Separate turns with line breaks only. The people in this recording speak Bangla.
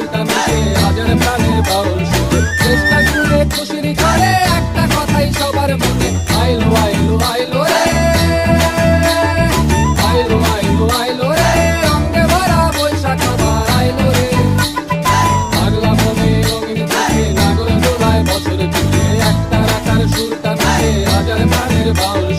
সুরটা মিশে হাজার প্রাণের বাউল সুরে চেষ্টা জুড়ে খুশির ঘরে একটা কথাই সবার মনে আইলো আইলো আইলো রে আইলো আইলো আইলো রে রঙে ভরা বৈশাখ আবার আইলো রে পাগলা মনে রঙিন চোখে নাগর দোলায় বছর জুড়ে একটা রাখার সুরটা মিশে হাজার প্রাণের বাউল